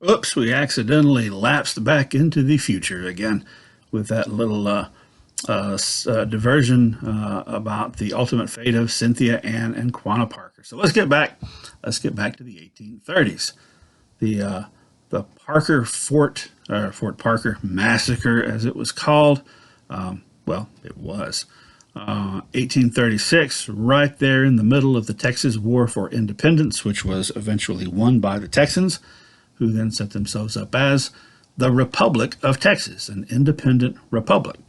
Oops, we accidentally lapsed back into the future again with that little diversion about the ultimate fate of Cynthia Ann and Quanah Parker. So let's get back. Let's get back to the 1830s. The Parker Fort Parker massacre, as it was called. Well, it was. 1836, right there in the middle of the Texas War for Independence, which was eventually won by the Texans, who then set themselves up as the Republic of Texas, an independent republic.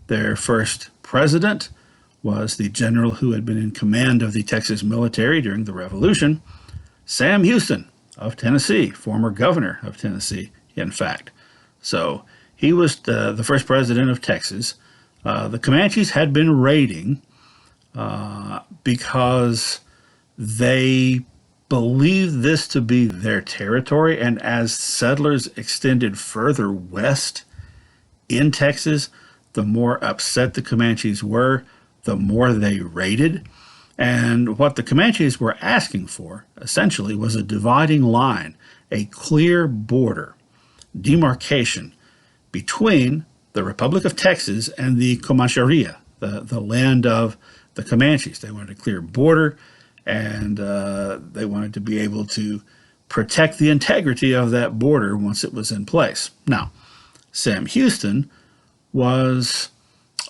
Their first president was the general who had been in command of the Texas military during the Revolution, Sam Houston of Tennessee, former governor of Tennessee, in fact. So he was the first president of Texas. The Comanches had been raiding because they believed this to be their territory, and as settlers extended further west in Texas, the more upset the Comanches were, the more they raided. And what the Comanches were asking for, essentially, was a dividing line, a clear border, demarcation between the Republic of Texas and the Comancheria, the land of the Comanches. They wanted a clear border, and they wanted to be able to protect the integrity of that border once it was in place. Now, Sam Houston was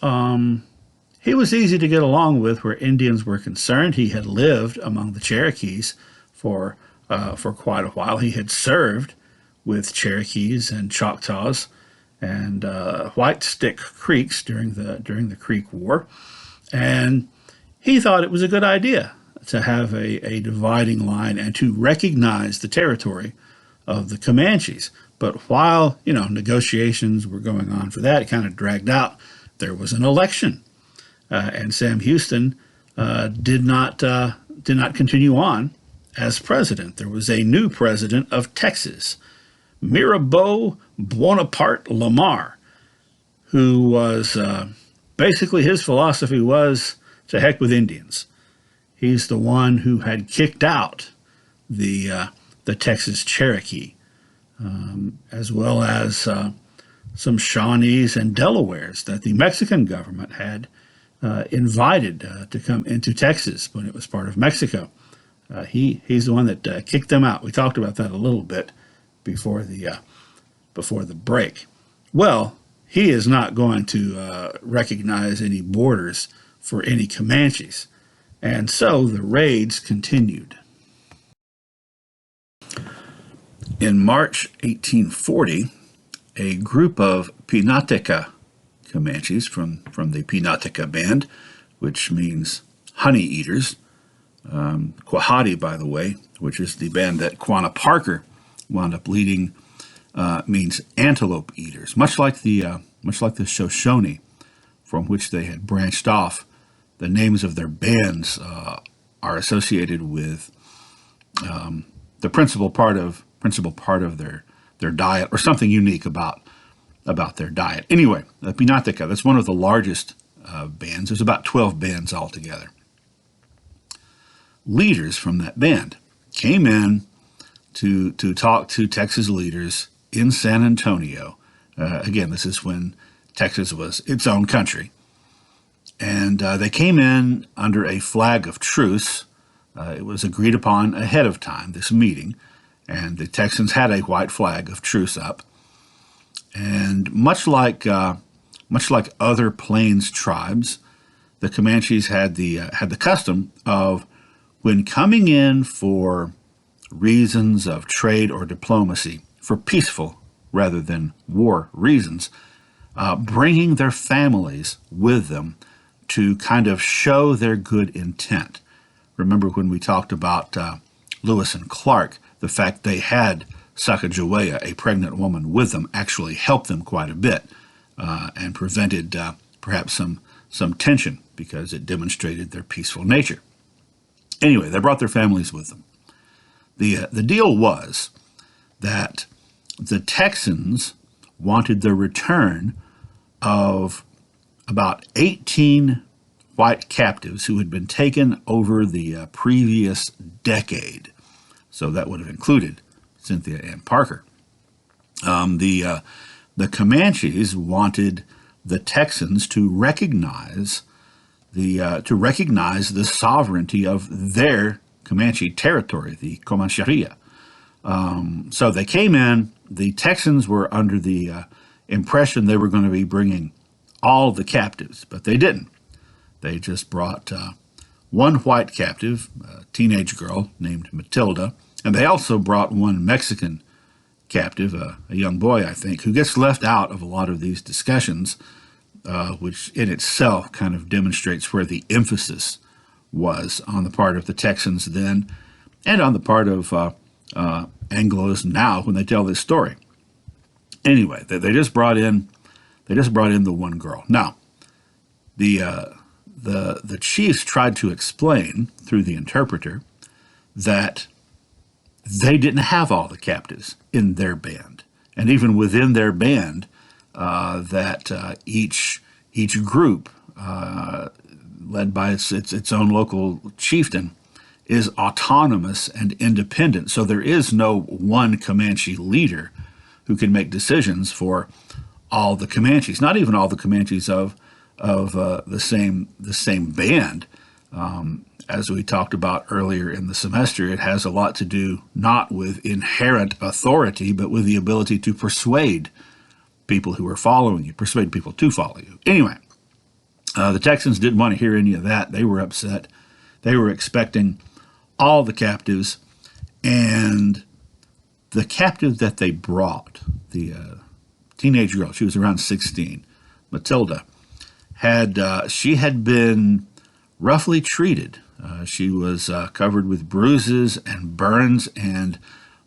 he was easy to get along with where Indians were concerned. He had lived among the Cherokees for quite a while. He had served with Cherokees and Choctaws and White Stick Creeks during the Creek War, and he thought it was a good idea to have a dividing line and to recognize the territory of the Comanches. But while negotiations were going on for that, it kind of dragged out. There was an election, and Sam Houston did not continue on as president. There was a new president of Texas, Mirabeau Bonaparte Lamar, who was basically, his philosophy was to heck with Indians. He's the one who had kicked out the Texas Cherokee, as well as some Shawnees and Delawares that the Mexican government had invited to come into Texas when it was part of Mexico. He's the one that kicked them out. We talked about that a little bit before the break. Well, he is not going to recognize any borders for any Comanches. And so the raids continued. In March 1840, a group of Pinateca Comanches from the Pinateca Band, which means honey eaters, Quahati, by the way, which is the band that Quanah Parker wound up leading, means antelope eaters, much like the Shoshone, from which they had branched off. The names of their bands are associated with the principal part of their diet, or something unique about their diet. Anyway, the Pinateca, that's one of the largest bands. There's about 12 bands altogether. Leaders from that band came in to talk to Texas leaders in San Antonio. Again, this is when Texas was its own country. And they came in under a flag of truce. It was agreed upon ahead of time, this meeting, and the Texans had a white flag of truce up. And much like other Plains tribes, the Comanches had the custom of, when coming in for reasons of trade or diplomacy, for peaceful rather than war reasons, bringing their families with them to kind of show their good intent. Remember when we talked about Lewis and Clark, the fact they had Sacagawea, a pregnant woman, with them, actually helped them quite a bit and prevented perhaps some tension because it demonstrated their peaceful nature. Anyway, they brought their families with them. The deal was that the Texans wanted the return of about 18 white captives who had been taken over the previous decade. So that would have included Cynthia Ann Parker. The Comanches wanted the Texans to recognize the sovereignty of their Comanche territory, the Comancheria. So they came in. The Texans were under the impression they were going to be bringing all the captives, but they didn't. They just brought one white captive, a teenage girl named Matilda, and they also brought one Mexican captive, a young boy, I think, who gets left out of a lot of these discussions, which in itself kind of demonstrates where the emphasis was on the part of the Texans then and on the part of Anglos now when they tell this story. Anyway, they just brought in the one girl. Now, the chiefs tried to explain through the interpreter that they didn't have all the captives in their band, and even within their band, that each group, led by its own local chieftain, is autonomous and independent. So there is no one Comanche leader who can make decisions for all the Comanches. Not even all the Comanches of the same band. As we talked about earlier in the semester, it has a lot to do not with inherent authority, but with the ability to persuade people who are following you, persuade people to follow you. Anyway, the Texans didn't want to hear any of that. They were upset. They were expecting all the captives, and the captive that they brought, the teenage girl, she was around 16, Matilda, she had been roughly treated. She was covered with bruises and burns, and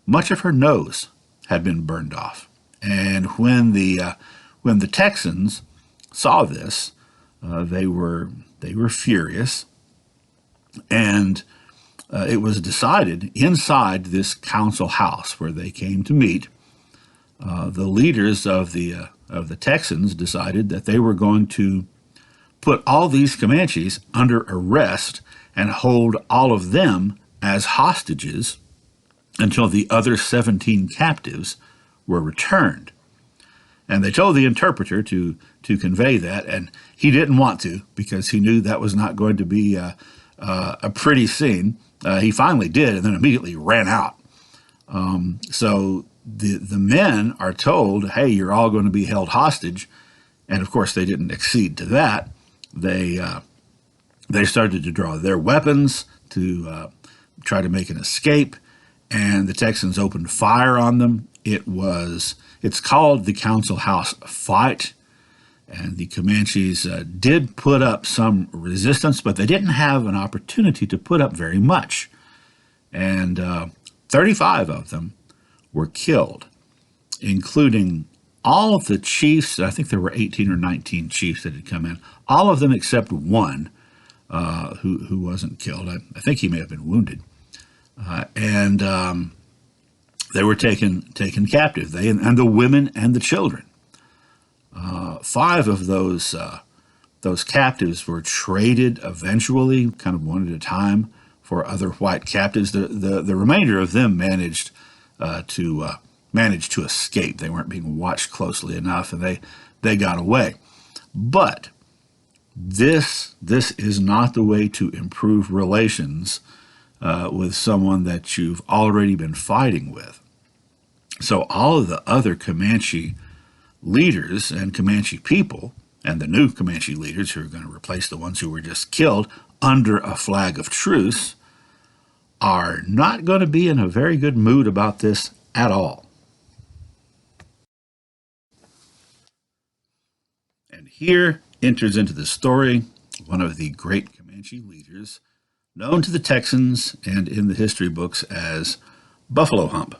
much of her nose had been burned off. And when the Texans saw this, they were furious, and it was decided inside this council house where they came to meet. The leaders of the Texans decided that they were going to put all these Comanches under arrest and hold all of them as hostages until the other 17 captives were returned. And they told the interpreter to convey that, and he didn't want to because he knew that was not going to be a pretty scene. He finally did, and then immediately ran out. So the men are told, hey, you're all going to be held hostage. And of course, they didn't accede to that. They started to draw their weapons to try to make an escape, and the Texans opened fire on them. It's called the Council House Fight, and the Comanches did put up some resistance, but they didn't have an opportunity to put up very much. And 35 of them were killed, including all of the chiefs. I think there were 18 or 19 chiefs that had come in, all of them except one who wasn't killed. I think he may have been wounded. And they were taken captive, and the women and the children. 5 of those captives were traded eventually, kind of one at a time, for other white captives. The remainder of them managed to escape. They weren't being watched closely enough, and they got away. But this is not the way to improve relations with someone that you've already been fighting with. So all of the other Comanche leaders and Comanche people, and the new Comanche leaders who are going to replace the ones who were just killed under a flag of truce, are not going to be in a very good mood about this at all. And here enters into the story one of the great Comanche leaders, known to the Texans and in the history books as Buffalo Hump.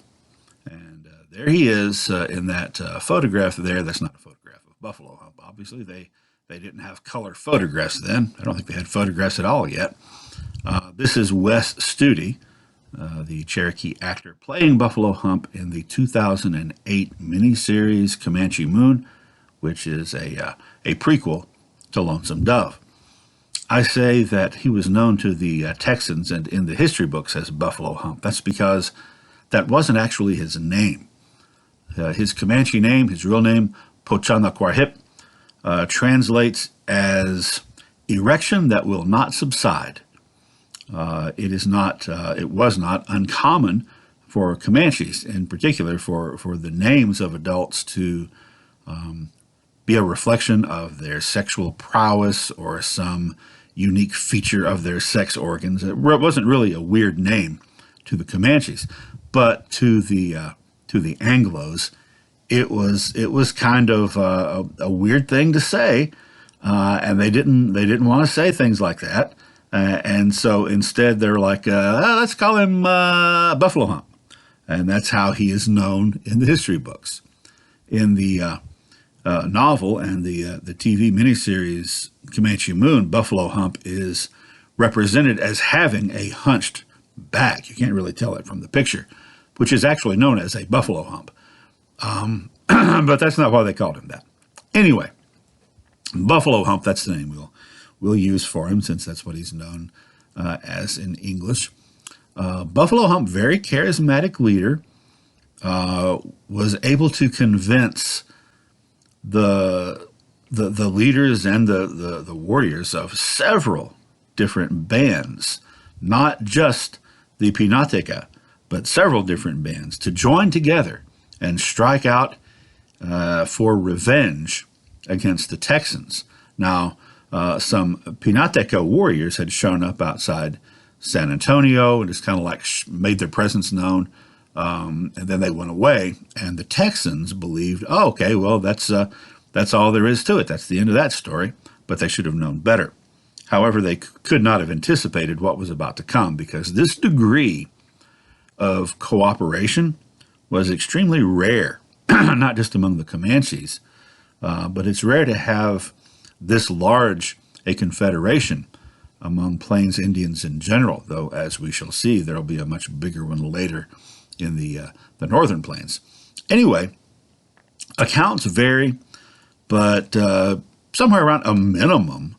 And there he is in that photograph there. That's not a photograph of Buffalo Hump. Obviously, they didn't have color photographs then. I don't think they had photographs at all yet. This is Wes Studi, the Cherokee actor, playing Buffalo Hump in the 2008 miniseries Comanche Moon, which is a prequel to Lonesome Dove. I say that he was known to the Texans and in the history books as Buffalo Hump. That's because that wasn't actually his name. His Comanche name, his real name, Pochanaquarhip, translates as erection that will not subside. It was not uncommon for Comanches, in particular, for the names of adults to be a reflection of their sexual prowess or some unique feature of their sex organs. It wasn't really a weird name to the Comanches, but to the Anglos, it was kind of a weird thing to say, and they didn't want to say things like that, and so instead they're like, let's call him Buffalo Hump, and that's how he is known in the history books. In the novel and the TV miniseries Comanche Moon, Buffalo Hump is represented as having a hunched back. You can't really tell it from the picture, which is actually known as a buffalo hump. But that's not why they called him that. Anyway, Buffalo Hump, that's the name we'll use for him since that's what he's known as in English. Buffalo Hump, very charismatic leader, was able to convince the leaders and the warriors of several different bands, not just the Pinateca, but several different bands, to join together and strike out for revenge against the Texans. Now, some Pinateca warriors had shown up outside San Antonio and just kind of like made their presence known, and then they went away. And the Texans believed, oh, okay, well, that's all there is to it. That's the end of that story. But they should have known better. However, they could not have anticipated what was about to come, because this degree of cooperation was extremely rare, not just among the Comanches, but it's rare to have this large a confederation among Plains Indians in general, though, as we shall see, there will be a much bigger one later in the northern plains. Anyway, accounts vary, but somewhere around a minimum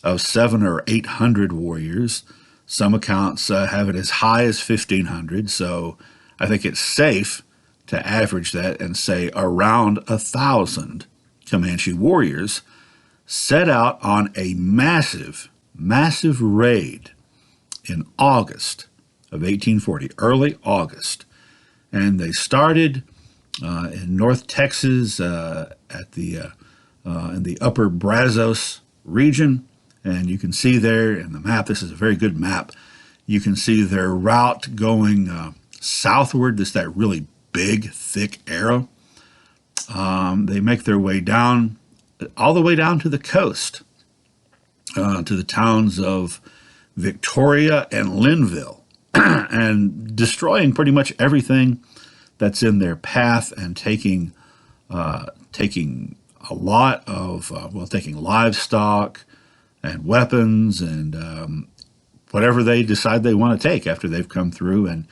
of 700 or 800 warriors. Some accounts have it as high as 1,500, so I think it's safe to average that and say around 1,000 Comanche warriors set out on a massive raid in August of 1840, early August. And they started in North Texas in the upper Brazos region. And you can see there in the map, this is a very good map, you can see their route going southward. This that really big, thick arrow. They make their way down, all the way down to the coast, to the towns of Victoria and Linville, and destroying pretty much everything that's in their path, and taking a lot of, taking livestock and weapons and whatever they decide they want to take after they've come through and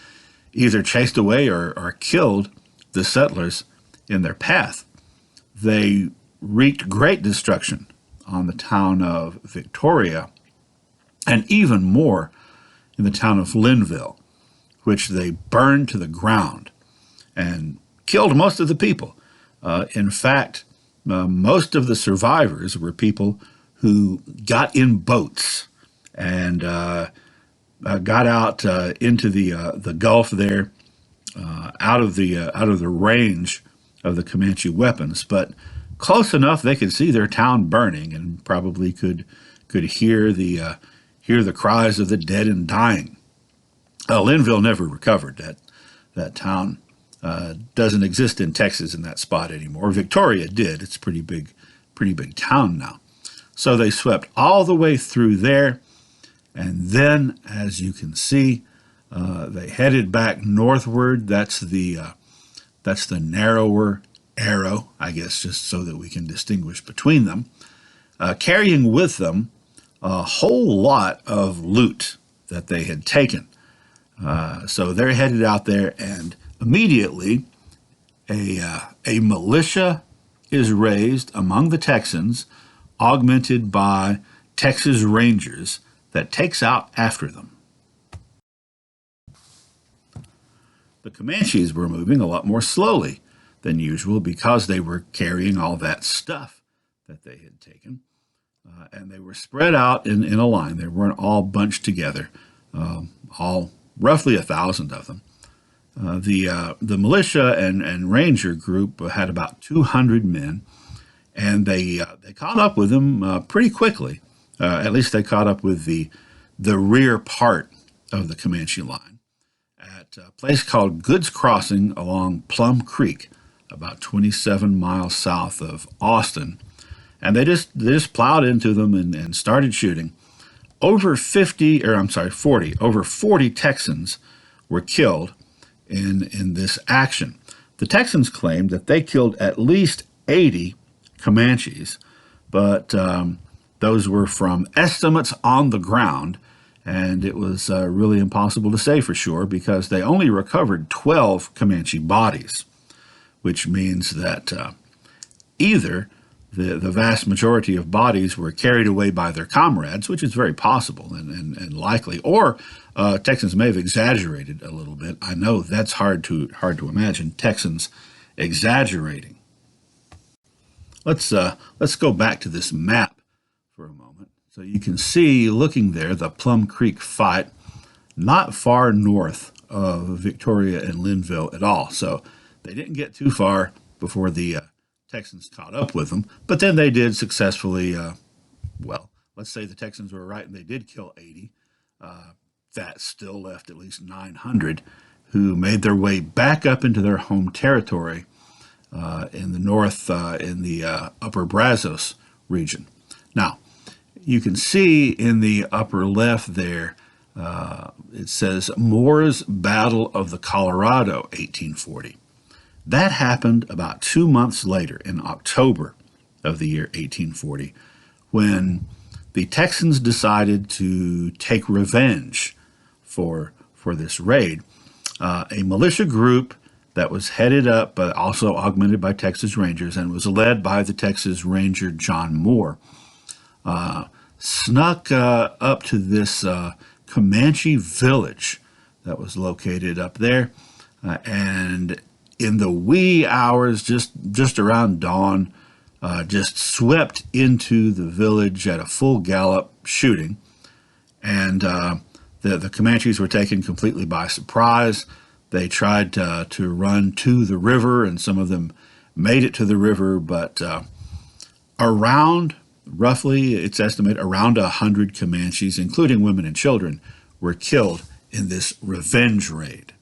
either chased away or killed the settlers in their path. They wreaked great destruction on the town of Victoria, and even more in the town of Linville, which they burned to the ground and killed most of the people. In fact, most of the survivors were people who got in boats and got out into the Gulf there, out of the range of the Comanche weapons, but close enough they could see their town burning and probably could hear the cries of the dead and dying. Linville never recovered. That town doesn't exist in Texas in that spot anymore. Victoria did. It's a pretty big town now. So they swept all the way through there, and then, as you can see, they headed back northward. That's the narrower arrow, I guess, just so that we can distinguish between them, carrying with them a whole lot of loot that they had taken. So they're headed out there, and immediately a militia is raised among the Texans, augmented by Texas Rangers, that takes out after them. The Comanches were moving a lot more slowly. than usual because they were carrying all that stuff that they had taken. And they were spread out in a line. They weren't all bunched together, all roughly 1,000 of them. The militia and ranger group had about 200 men, and they caught up with them pretty quickly. At least they caught up with the rear part of the Comanche line at a place called Goods Crossing along Plum Creek, about 27 miles south of Austin. And they just plowed into them and started shooting. Over 40 Texans were killed in this action. The Texans claimed that they killed at least 80 Comanches, but those were from estimates on the ground, and it was really impossible to say for sure because they only recovered 12 Comanche bodies, which means that either the vast majority of bodies were carried away by their comrades, which is very possible and likely, or Texans may have exaggerated a little bit. I know that's hard to imagine, Texans exaggerating. Let's go back to this map for a moment. So you can see, looking there, the Plum Creek fight, not far north of Victoria and Linville at all. So they didn't get too far before the Texans caught up with them, but then they did successfully, let's say the Texans were right and they did kill 80. That still left at least 900 who made their way back up into their home territory in the north, in the upper Brazos region. Now, you can see in the upper left there, it says Moore's Battle of the Colorado, 1840. That happened about 2 months later, in October of the year 1840, when the Texans decided to take revenge for this raid. A militia group that was headed up, but also augmented by Texas Rangers, and was led by the Texas Ranger John Moore, snuck up to this Comanche village that was located up there, and in the wee hours, just around dawn, just swept into the village at a full gallop, shooting. And the Comanches were taken completely by surprise. They tried to run to the river, and some of them made it to the river, but roughly, it's estimated, around 100 Comanches, including women and children, were killed in this revenge raid.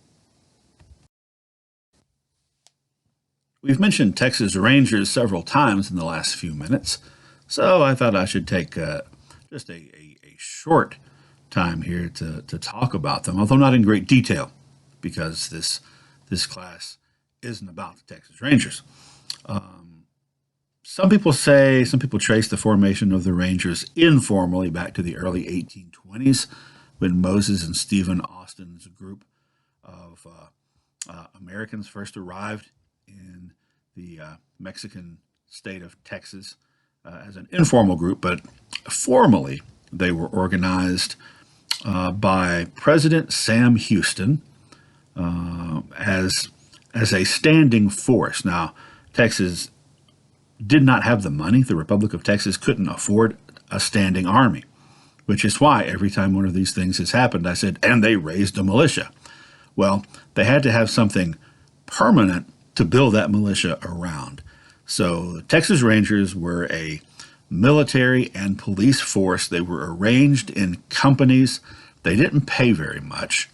We've mentioned Texas Rangers several times in the last few minutes, so I thought I should take just a short time here to talk about them, although not in great detail, because this class isn't about the Texas Rangers. Some people trace the formation of the Rangers informally back to the early 1820s, when Moses and Stephen Austin's group of Americans first arrived in the Mexican state of Texas as an informal group, but formally they were organized by President Sam Houston as a standing force. Now, Texas did not have the money. The Republic of Texas couldn't afford a standing army, which is why every time one of these things has happened, I said, and they raised a militia. Well, they had to have something permanent to build that militia around. So the Texas Rangers were a military and police force. They were arranged in companies. They didn't pay very much.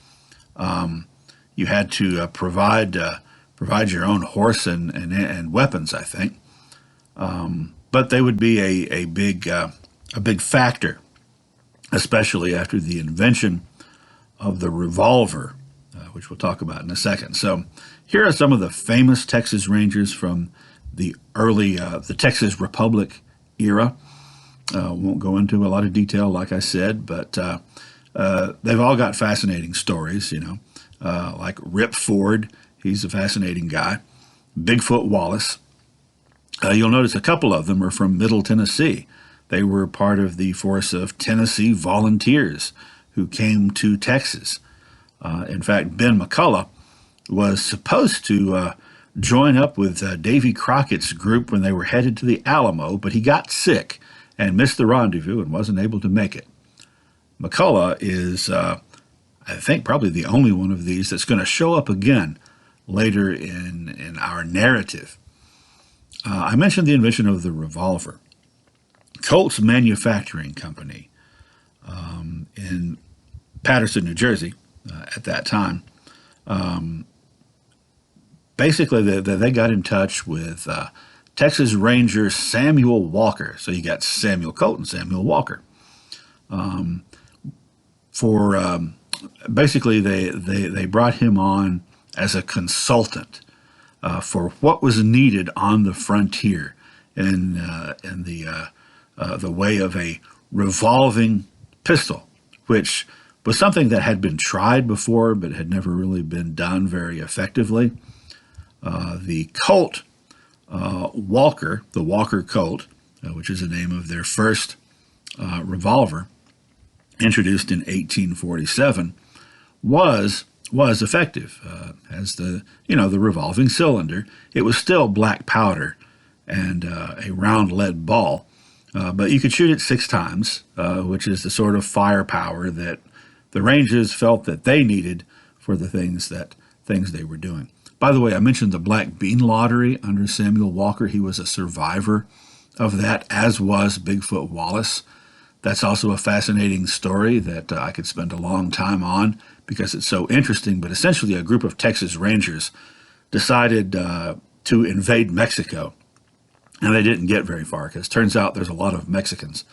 You had to provide your own horse and weapons, I think. But they would be a big factor, especially after the invention of the revolver, which we'll talk about in a second. So here are some of the famous Texas Rangers from the early the Texas Republic era. Won't go into a lot of detail, like I said, but they've all got fascinating stories, like Rip Ford. He's a fascinating guy. Bigfoot Wallace. You'll notice a couple of them are from Middle Tennessee. They were part of the force of Tennessee volunteers who came to Texas. In fact, Ben McCullough was supposed to join up with Davy Crockett's group when they were headed to the Alamo, but he got sick and missed the rendezvous and wasn't able to make it. McCullough is, I think, probably the only one of these that's going to show up again later in our narrative. I mentioned the invention of the revolver. Colt's Manufacturing Company in Paterson, New Jersey, at that time, basically they got in touch with Texas Ranger Samuel Walker. So you got Samuel Colt and Samuel Walker. Basically they brought him on as a consultant for what was needed on the frontier in the way of a revolving pistol, which was something that had been tried before but had never really been done very effectively. The Colt Walker, the Walker Colt, which is the name of their first revolver, introduced in 1847, was effective as the revolving cylinder. It was still black powder and a round lead ball, but you could shoot it 6 times, which is the sort of firepower that the Rangers felt that they needed for the things they were doing. By the way, I mentioned the Black Bean Lottery under Samuel Walker. He was a survivor of that, as was Bigfoot Wallace. That's also a fascinating story that I could spend a long time on because it's so interesting. But essentially, a group of Texas Rangers decided to invade Mexico, and they didn't get very far because it turns out there's a lot of Mexicans.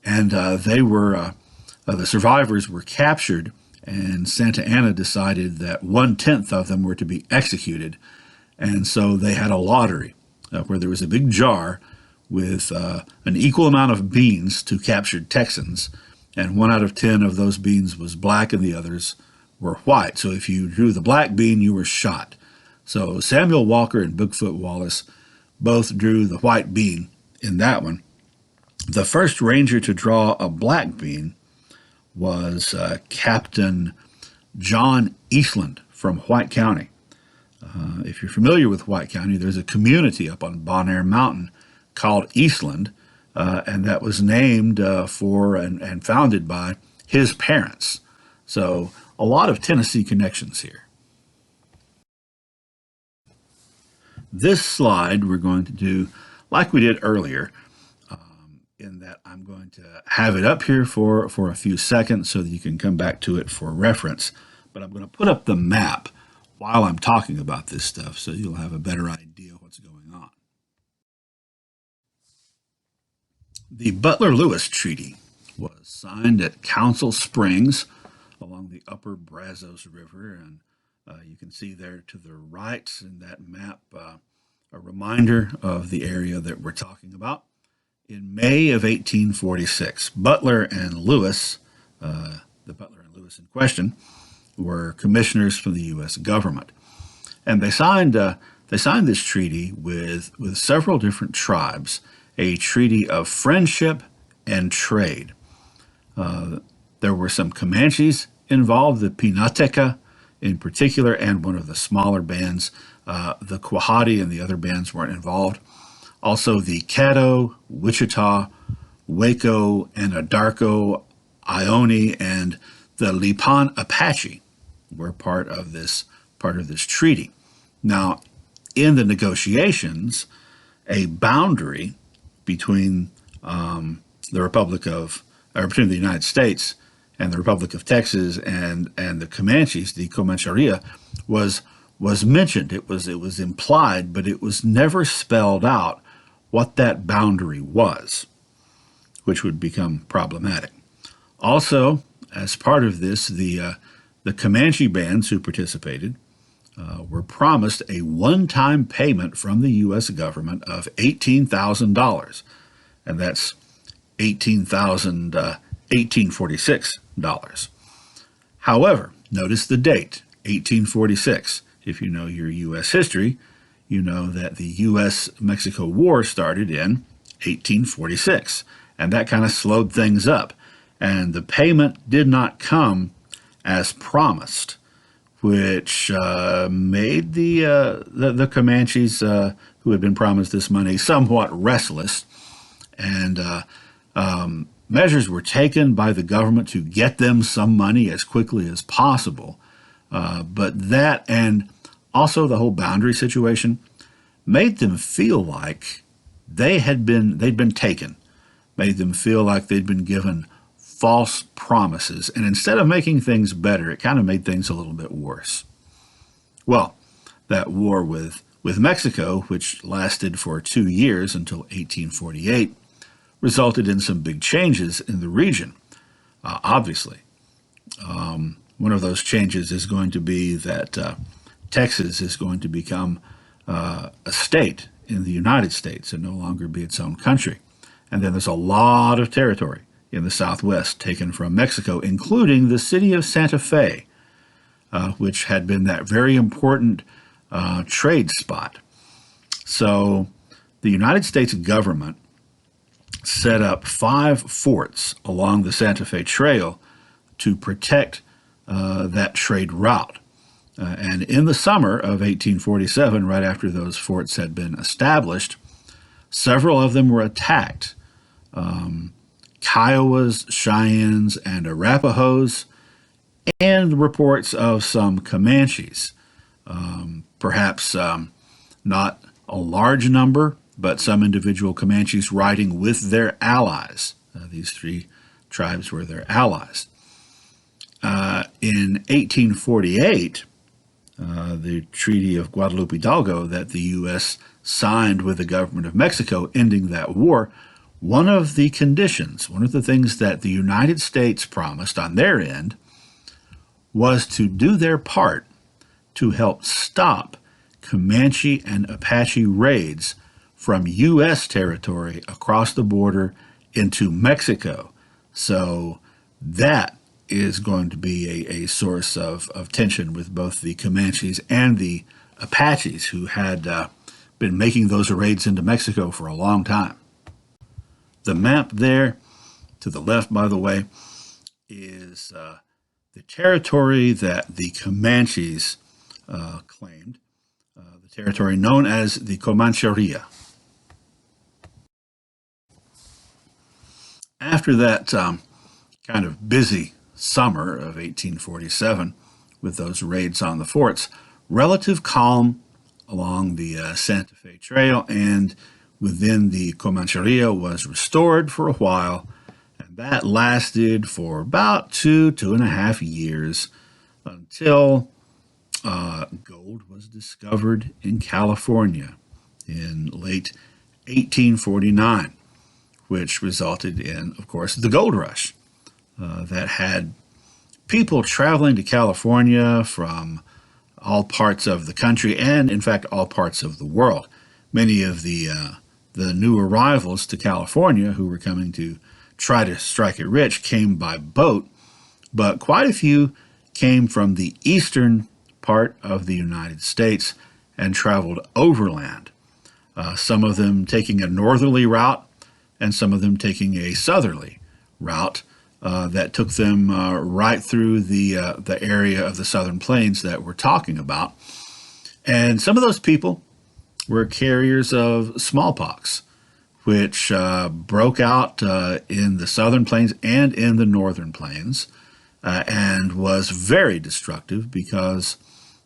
And the survivors were captured, and Santa Anna decided that 1/10 of them were to be executed. And so they had a lottery where there was a big jar with an equal amount of beans to captured Texans, and 1 out of 10 of those beans was black and the others were white. So if you drew the black bean, you were shot. So Samuel Walker and Bigfoot Wallace both drew the white bean in that one. The first ranger to draw a black bean was Captain John Eastland from White County. If you're familiar with White County, there's a community up on Bon Air Mountain called Eastland, and that was named for and founded by his parents. So a lot of Tennessee connections here. This slide we're going to do like we did earlier, in that I'm going to have it up here for a few seconds so that you can come back to it for reference. But I'm going to put up the map while I'm talking about this stuff so you'll have a better idea of what's going on. The Butler-Lewis Treaty was signed at Council Springs along the upper Brazos River, and you can see there to the right in that map a reminder of the area that we're talking about. In May of 1846, Butler and Lewis, the Butler and Lewis in question, were commissioners for the U.S. government, and they signed this treaty with several different tribes, a treaty of friendship and trade. There were some Comanches involved, the Pinateca in particular, and one of the smaller bands, the Quahati, and the other bands weren't involved. Also, the Caddo, Wichita, Waco, Anadarko, Ione, and the Lipan Apache were part of this treaty. Now, in the negotiations, a boundary between between the United States and the Republic of Texas and the Comanches, the Comancheria, was mentioned. It was implied, but it was never spelled out what that boundary was, which would become problematic. Also, as part of this, the Comanche bands who participated were promised a one-time payment from the U.S. government of $18,000, and that's $1846. However, notice the date, 1846. If you know your U.S. history, you know that the U.S.-Mexico War started in 1846, and that kind of slowed things up. And the payment did not come as promised, which made the Comanches, who had been promised this money, somewhat restless. And measures were taken by the government to get them some money as quickly as possible. But that and also the whole boundary situation made them feel like they'd been taken, made them feel like they'd been given false promises. And instead of making things better, it kind of made things a little bit worse. Well, that war with Mexico, which lasted for 2 years until 1848, resulted in some big changes in the region, obviously. One of those changes is going to be that Texas is going to become a state in the United States and no longer be its own country. And then there's a lot of territory in the Southwest taken from Mexico, including the city of Santa Fe, which had been that very important trade spot. So the United States government set up 5 forts along the Santa Fe Trail to protect that trade route. And in the summer of 1847, right after those forts had been established, several of them were attacked. Kiowas, Cheyennes, and Arapahoes, and reports of some Comanches. Perhaps not a large number, but some individual Comanches riding with their allies. These 3 tribes were their allies. In 1848, the Treaty of Guadalupe Hidalgo that the U.S. signed with the government of Mexico ending that war, one of the conditions, one of the things that the United States promised on their end was to do their part to help stop Comanche and Apache raids from U.S. territory across the border into Mexico. So that is going to be a source of tension with both the Comanches and the Apaches, who had been making those raids into Mexico for a long time. The map there, to the left, by the way, is the territory that the Comanches claimed, the territory known as the Comancheria. After that kind of busy summer of 1847, with those raids on the forts, relative calm along the Santa Fe Trail and within the Comancheria was restored for a while, and that lasted for about 2.5 years until gold was discovered in California in late 1849, which resulted in, of course, the gold rush that had people traveling to California from all parts of the country and, in fact, all parts of the world. Many of the new arrivals to California who were coming to try to strike it rich came by boat, but quite a few came from the eastern part of the United States and traveled overland, some of them taking a northerly route and some of them taking a southerly route that took them right through the area of the Southern Plains that we're talking about. And some of those people were carriers of smallpox, which broke out in the Southern Plains and in the Northern Plains, and was very destructive because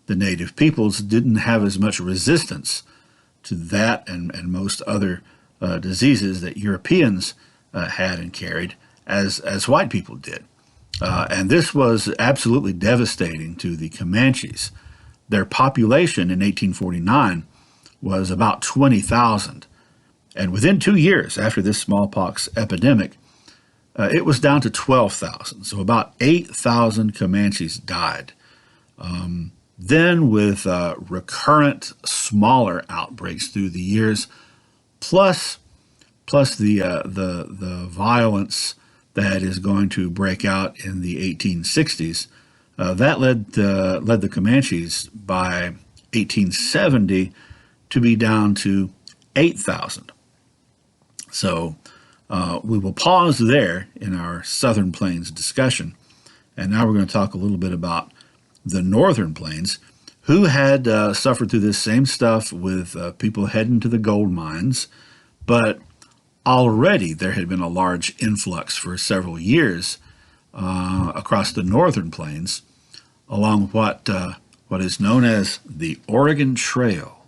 the native peoples didn't have as much resistance to that and most other diseases that Europeans had and carried as white people did. And this was absolutely devastating to the Comanches. Their population in 1849 was about 20,000. And within 2 years after this smallpox epidemic, it was down to 12,000. So about 8,000 Comanches died. Then with recurrent smaller outbreaks through the years, plus the violence that is going to break out in the 1860s, that led the Comanches by 1870 to be down to 8,000. So we will pause there in our Southern Plains discussion, and now we're going to talk a little bit about the northern plains, who had suffered through this same stuff with people heading to the gold mines, but already there had been a large influx for several years across the northern plains along what is known as the Oregon Trail.